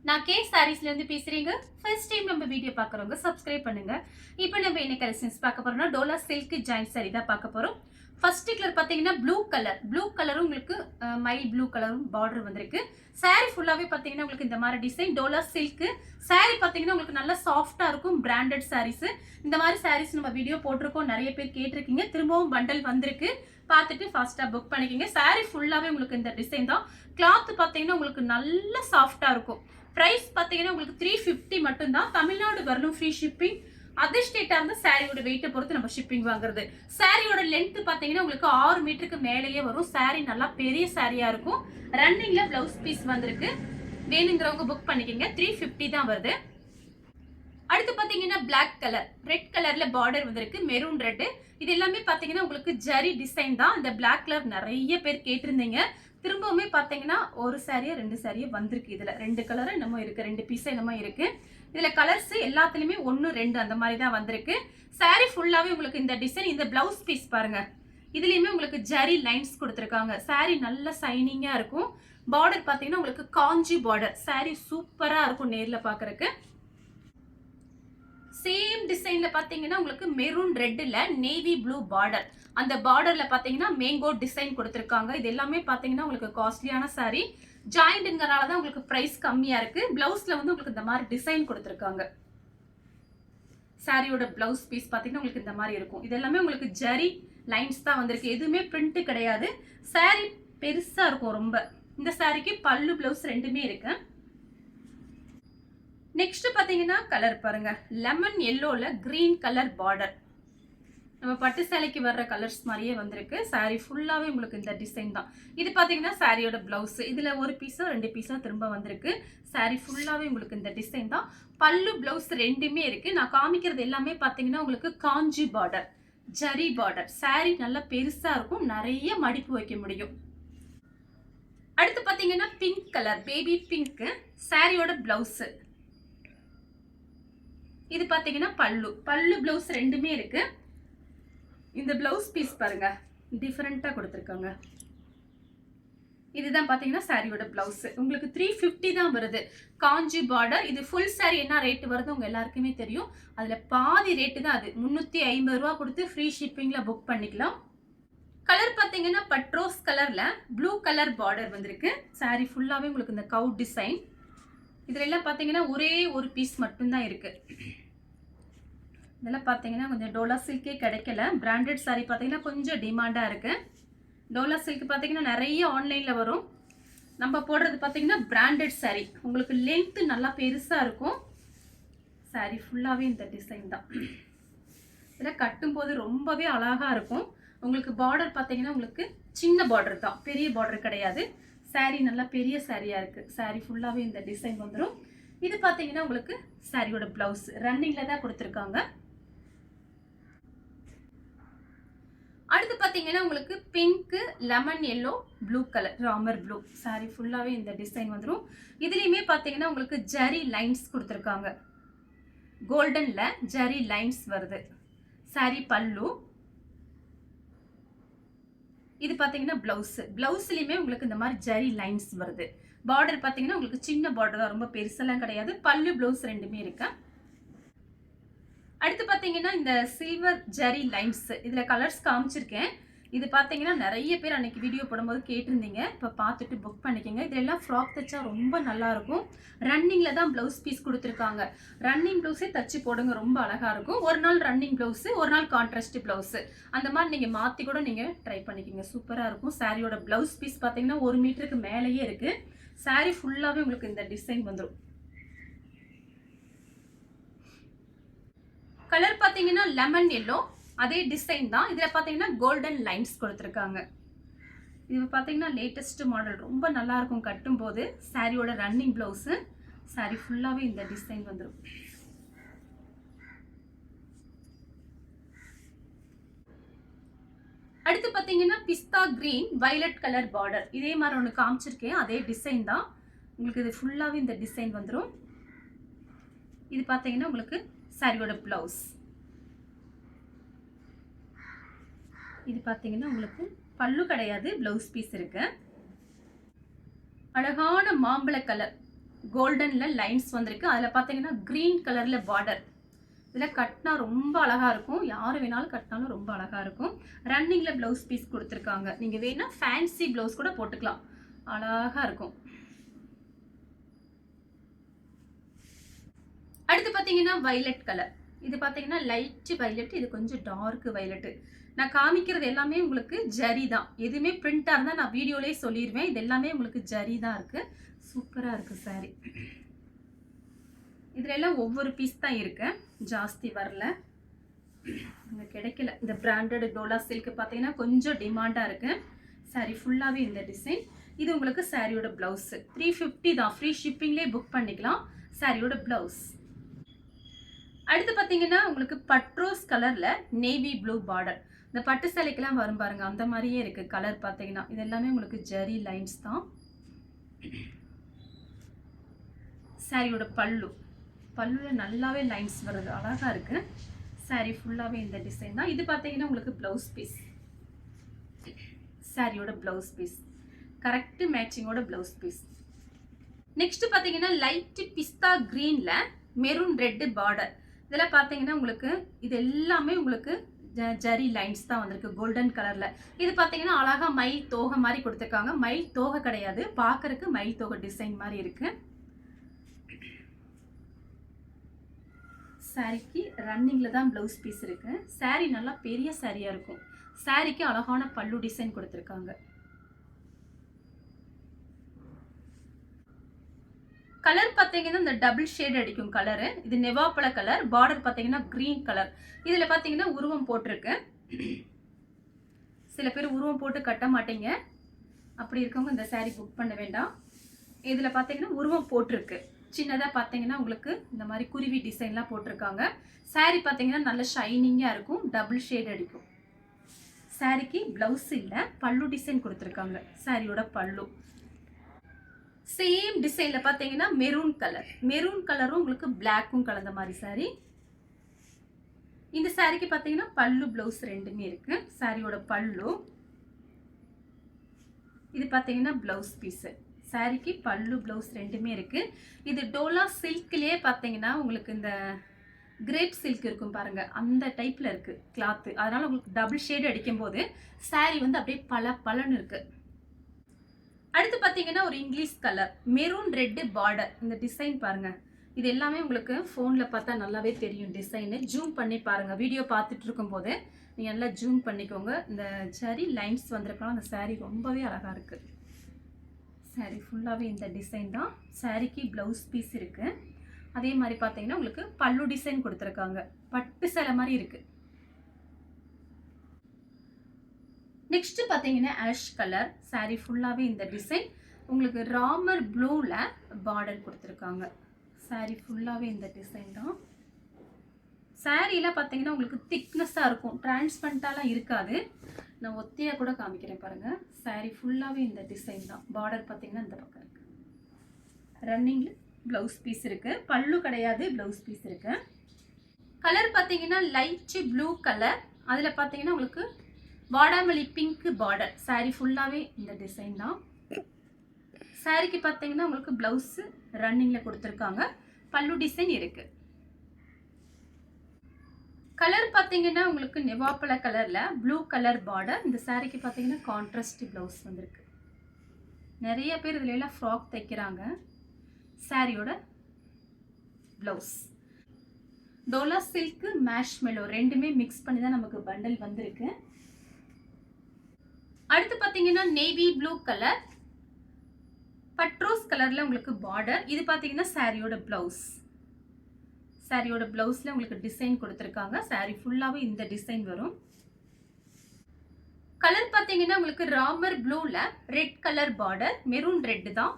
நான் கே சாரீஸ்ல இருந்து பேசுறேங்க. ஃபர்ஸ்ட் டைம் நம்ம வீடியோ பார்க்குறவங்க சப்ஸ்கிரைப் பண்ணுங்க. இப்போ நம்ம என்ன கலெக்ஷன்ஸ் பார்க்க போறோம்னா டோலா சில்க் ஜாயிண்ட் சாரி தான் பார்க்க போறோம். ஃபர்ஸ்ட் கலர் பார்த்தீங்கன்னா ப்ளூ கலர். ப்ளூ கலரும் உங்களுக்கு மைல் ப்ளூ கலரும் பார்டர் வந்திருக்கு. சாரி ஃபுல்லாவே பார்த்தீங்கன்னா உங்களுக்கு இந்த மாதிரி டிசைன் டோலா சில்க். சாரி பார்த்தீங்கன்னா உங்களுக்கு நல்லா சாஃப்டா இருக்கும். பிராண்டட் சாரீஸ். இந்த மாதிரி சாரீஸ் நம்ம வீடியோ போட்டிருக்கோம். நிறைய பேர் கேட்டிருக்கீங்க. திரும்பவும் பண்டல் வந்திருக்கு. பார்த்துட்டு ஃபாஸ்டா புக் பண்ணிக்கோங்க. சாரி ஃபுல்லாவே உங்களுக்கு இந்த டிசைன் தான். கிளாத் பார்த்தீங்கன்னா உங்களுக்கு நல்ல சாஃப்டா இருக்கும். பிரைஸ் பார்த்தீங்கன்னா உங்களுக்கு 350 மட்டும்தான். தமிழ்நாடு வரணும் ஃப்ரீ ஷிப்பிங். அதர் ஸ்டேட்டா இருந்தால் சாரியோட வெயிட்டை பொறுத்து நம்ம ஷிப்பிங் வாங்குறது. சாரியோட லென்த் பார்த்தீங்கன்னா உங்களுக்கு 6 மீட்டருக்கு மேலேயே வரும். சாரி நல்லா பெரிய சாரியா இருக்கும். ரன்னிங்ல பிளவுஸ் பீஸ் வந்திருக்கு. வேணுங்கிறவங்க புக் பண்ணிக்கோங்க. 350 தான் வருது. அடுத்து பாத்தீங்கன்னா பிளாக் கலர், ரெட் கலர்ல பார்டர் வந்திருக்கு. Maroon red. இது எல்லாமே பாத்தீங்கன்னா உங்களுக்கு ஜரி டிசைன் தான். இந்த பிளாக் கலர் நிறைய பேர் கேட்டிருந்தீங்க. திரும்பவுமே பாத்தீங்கன்னா ஒரு சாரியா 2 சாரியா வந்திருக்கு. இதுல 2 கலர் என்னமோ இருக்கு, 2 பீஸ் என்னமோ இருக்கு. இதுல கலர்ஸ் எல்லாத்துலயுமே 1 2 அந்த மாதிரி தான் வந்திருக்கு. சாரி ஃபுல்லாவே உங்களுக்கு இந்த டிசைன். இந்த பிளவுஸ் பீஸ் பாருங்க. இதுலயுமே உங்களுக்கு ஜரி லைன்ஸ் கொடுத்துருக்காங்க. சாரி நல்ல சைனிங்கா இருக்கும். பார்டர் பாத்தீங்கன்னா உங்களுக்கு காஞ்சி பார்டர். சாரி சூப்பரா இருக்கும் நேர்ல பாக்குறதுக்கு. சேம் டிசைன்ல பாத்தீங்கன்னா உங்களுக்கு மெரூன் ரெட்ல நேவி ப்ளூ பார்டர். அந்த பார்டர்ல பாத்தீங்கன்னா மேங்கோ டிசைன் கொடுத்திருக்காங்க. இது எல்லாமே பாத்தீங்கன்னா உங்களுக்கு காஸ்ட்லியான சாரி. ஜாயிண்ட்ங்கறனால தான் உங்களுக்கு பிரைஸ் கம்மியா இருக்கு. பிளவுஸ்ல வந்து உங்களுக்கு இந்த மாதிரி டிசைன் கொடுத்திருக்காங்க. சாரியோட பிளவுஸ் பீஸ் பாத்தீங்கன்னா உங்களுக்கு இந்த மாதிரி இருக்கும். இது எல்லாமே உங்களுக்கு ஜரி லைன்ஸ் தான் வந்திருக்கு. எதுவுமே பிரிண்ட் கிடையாது. சாரி பெருசா இருக்கும் ரொம்ப. இந்த சாரிக்கு பல்லு பிளவுஸ் ரெண்டுமே இருக்கு. நெக்ஸ்ட் பாத்தீங்கன்னா கலர் பாருங்க. லெமன் எல்லோல கிரீன் கலர் பார்டர். நம்ம பட்டு சேலைக்கு வர்ற கலர்ஸ் மாதிரியே வந்திருக்கு. சாரி ஃபுல்லாவே உங்களுக்கு இந்த டிசைன் தான். இது பாத்தீங்கன்னா சாரியோட பிளவுஸ். இதுல ஒரு பீஸோ 2 பீஸோ திரும்ப வந்திருக்கு. சாரி ஃபுல்லாவே உங்களுக்கு இந்த டிசைன் தான். பல்லு பிளவுஸ் ரெண்டுமே இருக்கு. நான் காமிக்கிறது எல்லாமே பாத்தீங்கன்னா உங்களுக்கு காஞ்சி பார்டர், ஜரி பார்டர். சாரி நல்லா பெருசா இருக்கும். நிறைய மடிப்பு வைக்க முடியும். அடுத்து பாத்தீங்கன்னா பிங்க் கலர், பேபி பிங்க். சாரியோட பிளவுஸ். இது பாத்தீங்கன்னா பல்லு பிளவுஸ் ரெண்டுமே இருக்கு. இந்த பிளவுஸ் பீஸ் பாருங்க, டிஃபரெண்டா கொடுத்திருக்காங்க. இதுதான் பாத்தீங்கன்னா சாரியோட பிளவுஸ். உங்களுக்கு 350 தான் வருது. காஞ்சி பார்டர். இது ஃபுல் சாரி என்ன ரேட் வருது உங்க எல்லாருக்குமே தெரியும். அதுல பாதி ரேட்டு தான் அது. 350 ரூபாய் கொடுத்து ஃப்ரீ ஷிப்பிங்ல புக் பண்ணிக்கலாம். கலர் பாத்தீங்கன்னா பட்ரோஸ் கலர்ல ப்ளூ கலர் பார்டர் வந்திருக்கு. சாரி ஃபுல்லாவே உங்களுக்கு இந்த கவு டிசைன். இதுல எல்லாம் பாத்தீங்கன்னா ஒரே ஒரு பீஸ் மட்டும்தான் இருக்கு. இதெல்லாம் பாத்தீங்கன்னா கொஞ்சம் டோலா சில்கே கிடைக்கல. பிராண்டட் சாரி பாத்தீங்கன்னா கொஞ்சம் டிமாண்டா இருக்கு. டோலா சில்க் பாத்தீங்கன்னா நிறைய ஆன்லைன்ல வரும். நம்ம போடுறது பாத்தீங்கன்னா பிராண்டட் சாரி. உங்களுக்கு லென்த் நல்லா பெருசா இருக்கும். சாரி ஃபுல்லாவே இந்த டிசைன் தான். இதெல்லாம் கட்டும் போது ரொம்பவே அழகா இருக்கும். உங்களுக்கு பார்டர் பாத்தீங்கன்னா உங்களுக்கு சின்ன பார்டர் தான், பெரிய பார்டர் கிடையாது. சாரி நல்லா பெரிய சாரியா இருக்கு. சாரி ஃபுல்லாவே இந்த டிசைன் வந்துடும். இது பாத்தீங்கன்னா உங்களுக்கு சாரியோட பிளவுஸ் ரன்னிங்ல தான் கொடுத்திருக்காங்க. அடுத்து பாத்தீங்கன்னா உங்களுக்கு pink, lemon yellow, blue colour, Ramar blue. Sorry ஃபுல்லாவே இந்த டிசைன் வந்துடும். இதுலயுமே பாத்தீங்கன்னா உங்களுக்கு ஜரி லைன்ஸ் கொடுத்திருக்காங்க. கோல்டன்ல ஜரி லைன்ஸ் வருது. சாரி பல்லு. இது பாத்தீங்கன்னா பிளவுஸ். பிளவுஸ்லயுமே உங்களுக்கு இந்த மாதிரி ஜரி லைன்ஸ் வருது. பார்டர் பாத்தீங்கன்னா உங்களுக்கு சின்ன பார்டர் தான், ரொம்ப பெருசெல்லாம் கிடையாது. பல்லு பிளவுஸ் ரெண்டுமே இருக்கு. அடுத்து பாத்தீங்கன்னா இந்த சில்வர் ஜரி லைன்ஸ். இதுல கலர்ஸ் காமிச்சிருக்கேன். இது பாத்தீங்கன்னா நிறைய பேர் அன்னைக்கு வீடியோ போடும்போது கேட்டிருந்தீங்க. இப்ப பார்த்துட்டு புக் பண்ணிக்கோங்க. இதெல்லாம் ஃப்ராக் தைச்சா ரொம்ப நல்லா இருக்கும். ரன்னிங்ல தான் பிளவுஸ் பீஸ் கொடுத்துருக்காங்க. ரன்னிங் பிளவுஸே தச்சு போடுங்க, ரொம்ப அழகா இருக்கும். ஒரு நாள் ரன்னிங் பிளவுஸ், ஒரு நாள் கான்ட்ராஸ்ட் பிளவுஸ். அந்த மாதிரி நீங்க மாத்தி கூட நீங்க ட்ரை பண்ணிக்கோங்க. சூப்பரா இருக்கும். சாரியோட பிளவுஸ் பீஸ் பாத்தீங்கன்னா 1 மீட்டருக்கு மேலேயே இருக்கு. சாரி ஃபுல்லாவே உங்களுக்கு இந்த டிசைன் வந்துடும். கலர் பாத்தீங்கன்னா லெமன் எல்லோ. அதே டிசைன் தான். இதுல பாத்தீங்கன்னா கோல்டன் லைன்ஸ் கொடுத்திருக்காங்க. இது பாத்தீங்கன்னா லேட்டஸ்ட் மாடல். ரொம்ப நல்லா இருக்கும் கட்டும் போது. சாரியோட ரன்னிங் பிளவுஸ். சாரி ஃபுல்லாவே இந்த டிசைன் வந்துடும். அடுத்து பாத்தீங்கன்னா பிஸ்தா கிரீன் வயலட் கலர் பார்டர். இதே மாதிரி ஒன்று காமிச்சிருக்கேன். அதே டிசைன் தான். உங்களுக்கு இது ஃபுல்லாவே இந்த டிசைன் வந்துடும். இது பாத்தீங்கன்னா உங்களுக்கு சாரியோட பிளவுஸ். இது பாத்தீங்கன்னா உங்களுக்கு பல்லு கிடையாது, பிளவுஸ் பீஸ் இருக்கு. அழகான மாம்பழ கலர். கோல்டன்ல லைன்ஸ் வந்திருக்கு. அதில் பார்த்தீங்கன்னா கிரீன் கலர்ல பார்டர். இதில் கட்டினா ரொம்ப அழகா இருக்கும். யார் வேணாலும் கட்டினாலும் ரொம்ப அழகா இருக்கும். ரன்னிங்ல ப்ளவுஸ் பீஸ் கொடுத்துருக்காங்க. நீங்கள் வேணா ஃபேன்சி ப்ளவுஸ் கூட போட்டுக்கலாம், அழகா இருக்கும். அடுத்து பார்த்தீங்கன்னா வைலட் கலர். இது பார்த்தீங்கன்னா லைட் வைலட், இது கொஞ்சம் டார்க் வைலட். நான் காமிக்கிறது எல்லாமே உங்களுக்கு ஜரி தான். எதுவுமே பிரிண்டாக இருந்தால் நான் வீடியோலேயே சொல்லிடுவேன். இது எல்லாமே உங்களுக்கு ஜரி தான் இருக்கு. சூப்பராக இருக்கு சாரி. இதுல எல்லாம் ஒவ்வொரு பீஸ் தான் இருக்கு, ஜாஸ்தி வரல, இங்கே கிடைக்கல. இந்த பிராண்டட் டோலா சில்க் பார்த்தீங்கன்னா கொஞ்சம் டிமாண்டாக இருக்கு. சாரி ஃபுல்லாகவே இந்த டிசைன். இது உங்களுக்கு சாரியோட பிளவுஸ் 350 தான். ஃப்ரீ ஷிப்பிங்லேயே புக் பண்ணிக்கலாம். சாரியோட பிளவுஸ். அடுத்து பார்த்தீங்கன்னா உங்களுக்கு பட்ரோஸ் கலர்ல நேவி ப்ளூ பார்டர். இந்த பட்டு சேலைக்கெல்லாம் வரும் பாருங்க, அந்த மாதிரியே இருக்கு கலர். பார்த்தீங்கன்னா இது எல்லாமே உங்களுக்கு ஜரி லைன்ஸ் தான். சாரியோட பல்லு, பல்லுல நல்லாவே லைன்ஸ் வருது, அழகா இருக்கு. சாரி ஃபுல்லாகவே இந்த டிசைன் தான். இது பார்த்தீங்கன்னா உங்களுக்கு ப்ளவுஸ் பீஸ். சாரியோட ப்ளவுஸ் பீஸ் கரெக்ட் மேட்சிங்கோட ப்ளவுஸ் பீஸ். நெக்ஸ்ட் பார்த்தீங்கன்னா லைட் பிஸ்தா கிரீன்ல மெரூன் ரெட் பார்டர். இதெல்லாம் பார்த்தீங்கன்னா உங்களுக்கு இது எல்லாமே உங்களுக்கு ஜரி லைன்ஸ் தான் வந்திருக்கு கோல்டன் கலர்ல. இது பார்த்தீங்கன்னா அழகா மயில் தோகை மாதிரி கொடுத்துருக்காங்க. மயில் தோகை கிடையாது, பார்க்கறதுக்கு மயில் தோகை டிசைன் மாதிரி இருக்கு. சாரிக்கு ரன்னிங்ல தான் ப்ளவுஸ் பீஸ் இருக்கு. சாரி நல்லா பெரிய சாரியா இருக்கும். சாரிக்கு அழகான பல்லு டிசைன் கொடுத்துருக்காங்க. கலர் பார்த்தீங்கன்னா இந்த டபுள் ஷேட் அடிக்கும் கலரு. இது நெவாப்பழ கலர். பார்டர் பார்த்தீங்கன்னா கிரீன் கலர். இதில் பார்த்தீங்கன்னா உருவம் போட்டிருக்கு. சில பேர் உருவம் போட்டு கட்ட மாட்டீங்க, அப்படி இருக்கவங்க இந்த சாரி புக் பண்ண வேண்டாம். இதில் பார்த்தீங்கன்னா உருவம் போட்டிருக்கு. சின்னதாக பார்த்தீங்கன்னா உங்களுக்கு இந்த மாதிரி குருவி டிசைன்லாம் போட்டிருக்காங்க. சாரி பார்த்தீங்கன்னா நல்ல ஷைனிங்காக இருக்கும், டபுள் ஷேட் அடிக்கும். சாரிக்கு பிளவுஸ் இல்லை, பல்லு டிசைன் கொடுத்துருக்காங்க. சாரியோட பல்லு சேம் டிசைன்ல பார்த்தீங்கன்னா மெரூன் கலர். மெரூன் கலரும் உங்களுக்கு பிளாக்கும் கலந்த மாதிரி சாரி. இந்த சாரிக்கு பார்த்தீங்கன்னா பல்லு பிளவுஸ் ரெண்டுமே இருக்கு. சாரியோட பல்லு இது பார்த்தீங்கன்னா பிளவுஸ் பீஸ். சாரிக்கு பல்லு பிளவுஸ் ரெண்டுமே இருக்கு. இது டோலா சில்க்லயே பார்த்தீங்கன்னா உங்களுக்கு இந்த கிரேப் சில்க் இருக்கும் பாருங்க, அந்த டைப்ல இருக்கு கிளாத். அதனால உங்களுக்கு டபுள் ஷேடு அடிக்கும் போது சாரி வந்து அப்படியே பளபளன்னு இருக்கு. அடுத்து பார்த்தீங்கன்னா ஒரு English colour maroon red border. இந்த டிசைன் பாருங்க, இது எல்லாமே உங்களுக்கு ஃபோனில் பார்த்தா நல்லாவே தெரியும் டிசைனு. ஜூம் பண்ணி பாருங்க, வீடியோ பார்த்துட்டு இருக்கும் போது நீங்கள் நல்லா ஜூம் பண்ணிக்கோங்க. இந்த ஜரி லைன்ஸ் வந்திருக்கலாம். அந்த சாரீ ரொம்பவே அழகாக இருக்கு. சாரீ ஃபுல்லாகவே இந்த டிசைன் தான். சாரிக்கு ப்ளவுஸ் பீஸ் இருக்கு. அதே மாதிரி பார்த்தீங்கன்னா உங்களுக்கு பல்லு டிசைன் கொடுத்துருக்காங்க, பட்டு சேலை மாதிரி இருக்கு. நெக்ஸ்ட் பார்த்தீங்கன்னா ஆஷ் கலர். சாரீ ஃபுல்லாகவே இந்த டிசைன் உங்களுக்கு ராமர் ப்ளூவில் பார்டர் கொடுத்துருக்காங்க. சாரீ ஃபுல்லாகவே இந்த டிசைன் தான். சாரீலாம் பார்த்தீங்கன்னா உங்களுக்கு திக்னஸாக இருக்கும், டிரான்ஸ்பரண்டாலாம் இருக்காது. நான் ஒத்தையாக கூட காமிக்கிறேன் பாருங்கள். சாரீ ஃபுல்லாகவே இந்த டிசைன் தான். பார்டர் பார்த்தீங்கன்னா இந்த பக்கம் இருக்கு. ரன்னிங்கில் ப்ளவுஸ் பீஸ் இருக்குது, பல்லு கிடையாது, ப்ளவுஸ் பீஸ் இருக்குது. கலர் பார்த்தீங்கன்னா லைட் ப்ளூ கலர். அதில் பார்த்தீங்கன்னா உங்களுக்கு வாடாமல்லி பிங்க் பார்டர். சாரீ ஃபுல்லாகவே இந்த டிசைன் தான். சாரிக்கு பார்த்தீங்கன்னா உங்களுக்கு ப்ளவுஸு ரன்னிங்கில் கொடுத்துருக்காங்க, பல்லு டிசைன் இருக்குது. கலர் பார்த்தீங்கன்னா உங்களுக்கு நெவாப்பழ கலரில் ப்ளூ கலர் பார்டர். இந்த சாரிக்கு பார்த்தீங்கன்னா கான்ட்ராஸ்ட் ப்ளவுஸ் வந்திருக்கு. நிறைய பேர் இதில் எல்லாம் ஃப்ராக் தைக்கிறாங்க. சாரியோட ப்ளவுஸ் டோலா சில்க் மேஷ்மெலோ ரெண்டுமே மிக்ஸ் பண்ணி தான் நமக்கு பண்டல் வந்திருக்கு. அடுத்து பார்த்தீங்கன்னா நேவி ப்ளூ கலர் பட்ரோஸ் கலர்ல உங்களுக்கு பார்டர். இது பார்த்தீங்கன்னா சாரியோட பிளவுஸ். சாரியோட பிளவுஸ்ல உங்களுக்கு டிசைன் கொடுத்துருக்காங்க. சாரி ஃபுல்லாகவே இந்த டிசைன் வரும். கலர் பார்த்தீங்கன்னா உங்களுக்கு ராமர் ப்ளூல red colour border, maroon red தான்.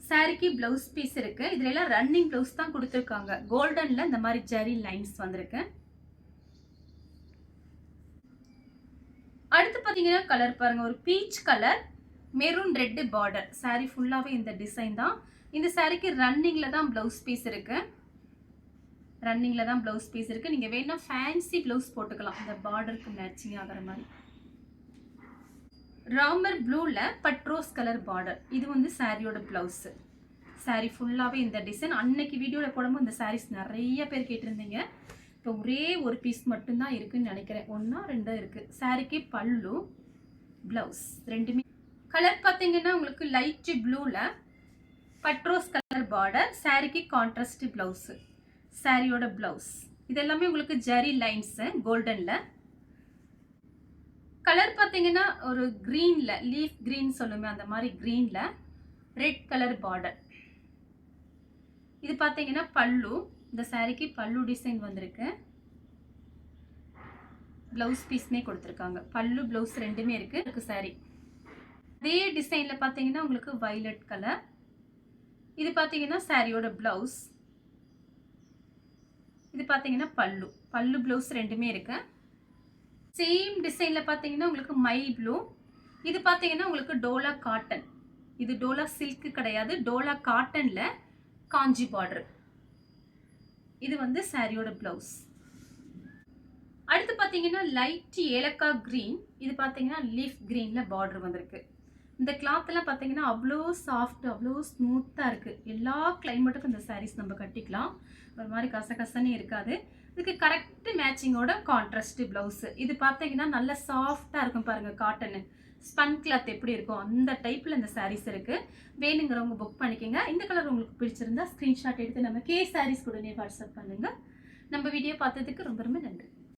சாரிக்கு பிளவுஸ் பீஸ் இருக்கு. இதுல எல்லாம் ரன்னிங் பிளவுஸ் தான் கொடுத்துருக்காங்க. கோல்டன்ல இந்த மாதிரி ஜரி லைன்ஸ் வந்திருக்கு. அடுத்து பார்த்தீங்கன்னா கலர் பாருங்க, ஒரு peach colour maroon red border. Sorry ஃபுல்லாகவே இந்த டிசைன் தான். இந்த சாரிக்கு ரன்னிங்ல தான் பிளவுஸ் பீஸ் இருக்கு. ரன்னிங்ல தான் பிளவுஸ் பீஸ் இருக்கு. நீங்க வேணா ஃபேன்சி பிளவுஸ் போட்டுக்கலாம், இந்த பார்டருக்கு மேட்சிங் ஆகிற மாதிரி. ராமர் ப்ளூல பட்ரோஸ் கலர் பார்டர். இது வந்து சாரியோட பிளவுஸ். saree ஃபுல்லாகவே இந்த டிசைன். அன்னைக்கு வீடியோவில் போடும்போது இந்த sarees நிறைய பேர் கேட்டிருந்தீங்க. இப்போ ஒரே ஒரு பீஸ் மட்டும்தான் இருக்குன்னு நினைக்கிறேன். 1 2 இருக்குது. சாரிக்கு பல்லு, ப்ளவுஸ் ரெண்டுமே. கலர் பார்த்தீங்கன்னா உங்களுக்கு லைட் ப்ளூவில் பட்ரோஸ் கலர் பார்டர், சாரிக்கு கான்ட்ராஸ்ட் ப்ளவுஸு, சாரியோட ப்ளவுஸ். இது எல்லாமே உங்களுக்கு ஜரி லைன்ஸு கோல்டனில். கலர் பார்த்தீங்கன்னா ஒரு க்ரீனில், லீஃப் க்ரீன் சொல்லுமே அந்த மாதிரி க்ரீனில் ரெட் கலர் பார்டர். இது பார்த்தீங்கன்னா பல்லு, இந்த சாரிக்கு பல்லு டிசைன் வந்திருக்கு. ப்ளவுஸ் பீஸ்மே கொடுத்துருக்காங்க. பல்லு ப்ளவுஸ் ரெண்டுமே இருக்குது சாரி. அதே டிசைனில் பார்த்தீங்கன்னா உங்களுக்கு வயலட் கலர். இது பார்த்தீங்கன்னா சாரியோட ப்ளவுஸ். இது பார்த்தீங்கன்னா பல்லு, பல்லு ப்ளவுஸ் ரெண்டுமே இருக்கு. சேம் டிசைனில் பார்த்தீங்கன்னா உங்களுக்கு மை ப்ளூ. இது பார்த்தீங்கன்னா உங்களுக்கு டோலா காட்டன். இது டோலா சில்க் கிடையாது, டோலா காட்டனில் காஞ்சி பார்டர். இது வந்து சாரியோட ப்ளவுஸ். அடுத்து பார்த்தீங்கன்னா லைட் ஏலக்காய் க்ரீன். இது பார்த்தீங்கன்னா லீஃப் க்ரீனில் பார்டர் வந்திருக்கு. இந்த கிளாத்லாம் பார்த்தீங்கன்னா அவ்வளோ சாஃப்ட், அவ்வளோ ஸ்மூத்தாக இருக்குது. எல்லா கிளைமேட்டுக்கும் இந்த சாரீஸ் நம்ம கட்டிக்கலாம். ஒரு மாதிரி கசகசன்னு இருக்காது. இதுக்கு கரெக்ட் மேட்சிங்கோட கான்ட்ராஸ்ட் ப்ளவுஸு. இது பார்த்தீங்கன்னா நல்ல சாஃப்டாக இருக்கும் பாருங்கள். காட்டனு ஸ்பன் கிளாத் எப்படி இருக்கும் அந்த டைப்பில் இந்த சாரீஸ் இருக்குது. வேணுங்கிறவங்க புக் பண்ணிக்கோங்க. இந்த கலர் உங்களுக்கு பிடிச்சிருந்தா ஸ்க்ரீன்ஷாட் எடுத்து நம்ம கே சாரீஸ் உடனே வாட்ஸ்அப் பண்ணுங்கள். நம்ம வீடியோ பார்த்ததுக்கு ரொம்ப ரொம்ப நன்றி.